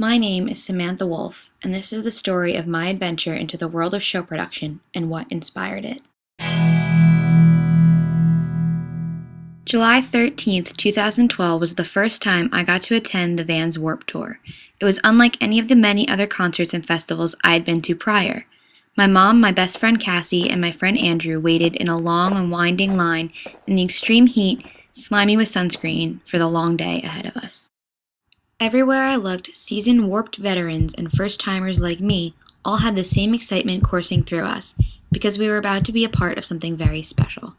My name is Samantha Wolf, and this is the story of my adventure into the world of show production and what inspired it. July 13th, 2012 was the first time I got to attend the Vans Warped Tour. It was unlike any of the many other concerts and festivals I had been to prior. My mom, my best friend Cassie, and my friend Andrew waited in a long and winding line in the extreme heat, slimy with sunscreen, for the long day ahead of us. Everywhere I looked, seasoned Warped veterans and first-timers like me all had the same excitement coursing through us, because we were about to be a part of something very special.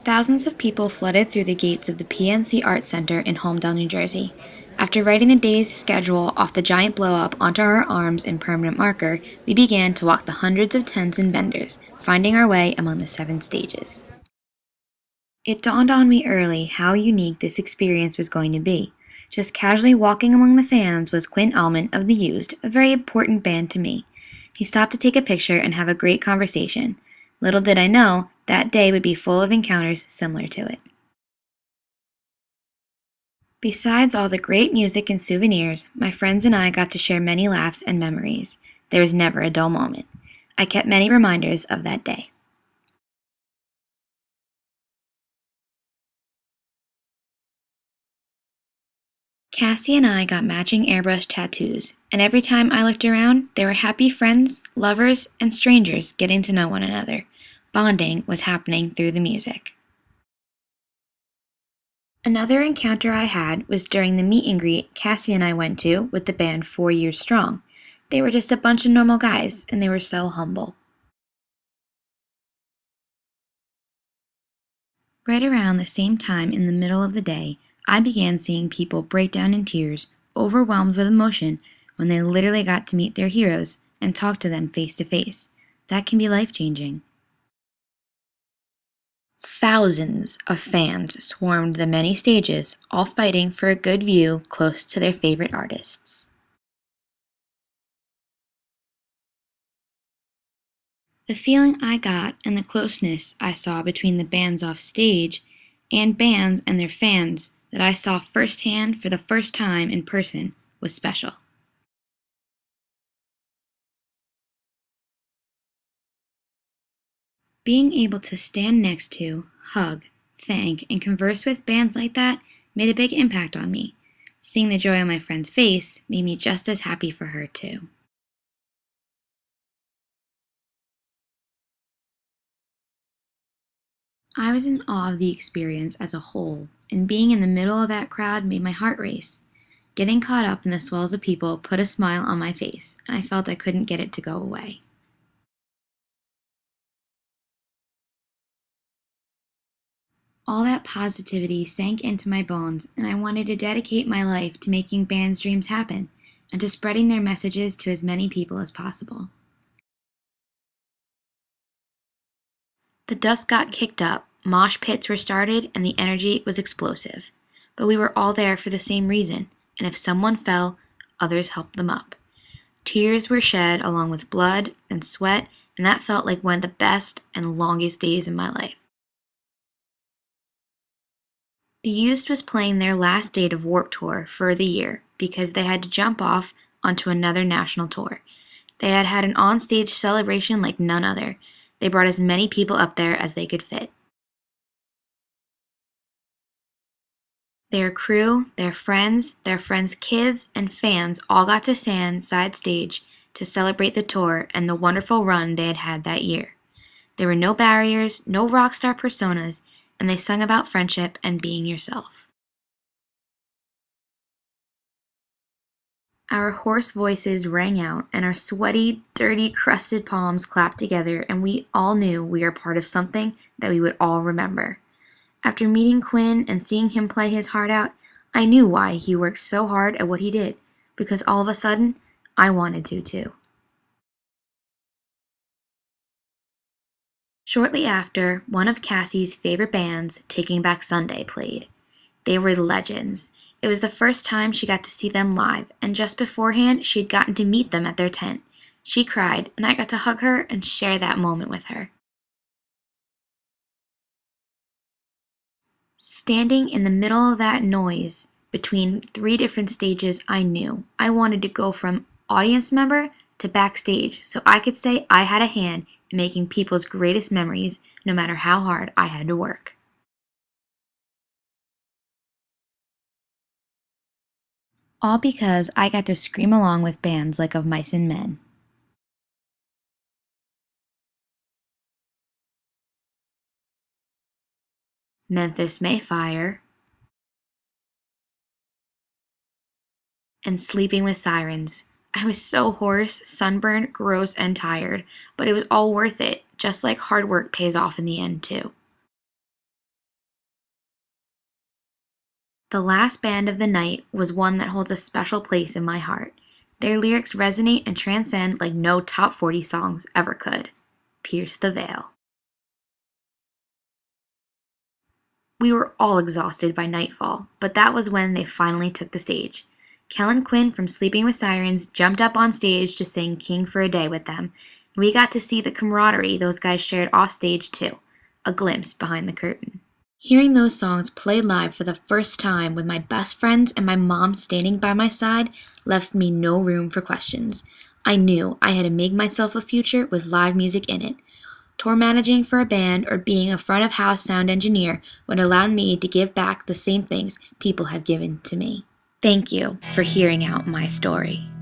Thousands of people flooded through the gates of the PNC Art Center in Holmdel, New Jersey. After writing the day's schedule off the giant blow-up onto our arms in permanent marker, we began to walk the hundreds of tents and vendors, finding our way among the 7 stages. It dawned on me early how unique this experience was going to be. Just casually walking among the fans was Quinn Allman of The Used, a very important band to me. He stopped to take a picture and have a great conversation. Little did I know, that day would be full of encounters similar to it. Besides all the great music and souvenirs, my friends and I got to share many laughs and memories. There was never a dull moment. I kept many reminders of that day. Cassie and I got matching airbrush tattoos, and every time I looked around, there were happy friends, lovers, and strangers getting to know one another. Bonding was happening through the music. Another encounter I had was during the meet and greet Cassie and I went to with the band 4 Years Strong. They were just a bunch of normal guys, and they were so humble. Right around the same time in the middle of the day, I began seeing people break down in tears, overwhelmed with emotion, when they literally got to meet their heroes and talk to them face to face. That can be life-changing. Thousands of fans swarmed the many stages, all fighting for a good view close to their favorite artists. The feeling I got and the closeness I saw between the bands off stage and bands and their fans that I saw firsthand for the first time in person was special. Being able to stand next to, hug, thank, and converse with bands like that made a big impact on me. Seeing the joy on my friend's face made me just as happy for her, too. I was in awe of the experience as a whole, and being in the middle of that crowd made my heart race. Getting caught up in the swells of people put a smile on my face, and I felt I couldn't get it to go away. All that positivity sank into my bones, and I wanted to dedicate my life to making bands' dreams happen, and to spreading their messages to as many people as possible. The dust got kicked up, mosh pits were started, and the energy was explosive. But we were all there for the same reason, and if someone fell, others helped them up. Tears were shed along with blood and sweat, and that felt like one of the best and longest days in my life. The Used was playing their last date of Warped Tour for the year because they had to jump off onto another national tour. They had had an on-stage celebration like none other. They brought as many people up there as they could fit. Their crew, their friends' kids, and fans all got to stand side stage to celebrate the tour and the wonderful run they had had that year. There were no barriers, no rock star personas, and they sung about friendship and being yourself. Our hoarse voices rang out, and our sweaty, dirty, crusted palms clapped together, and we all knew we were part of something that we would all remember. After meeting Quinn and seeing him play his heart out, I knew why he worked so hard at what he did, because all of a sudden, I wanted to too. Shortly after, one of Cassie's favorite bands, Taking Back Sunday, played. They were legends. It was the first time she got to see them live, and just beforehand, she had gotten to meet them at their tent. She cried, and I got to hug her and share that moment with her. Standing in the middle of that noise between three different stages, I knew I wanted to go from audience member to backstage so I could say I had a hand in making people's greatest memories no matter how hard I had to work. All because I got to scream along with bands like Of Mice and Men, Memphis Mayfire, and Sleeping with Sirens. I was so hoarse, sunburned, gross, and tired, but it was all worth it, just like hard work pays off in the end, too. The last band of the night was one that holds a special place in my heart. Their lyrics resonate and transcend like no top 40 songs ever could. Pierce the Veil. We were all exhausted by nightfall, but that was when they finally took the stage. Kellen Quinn from Sleeping with Sirens jumped up on stage to sing King for a Day with them, and we got to see the camaraderie those guys shared off stage too. A glimpse behind the curtain. Hearing those songs played live for the first time with my best friends and my mom standing by my side left me no room for questions. I knew I had to make myself a future with live music in it. Tour managing for a band or being a front of house sound engineer would allow me to give back the same things people have given to me. Thank you for hearing out my story.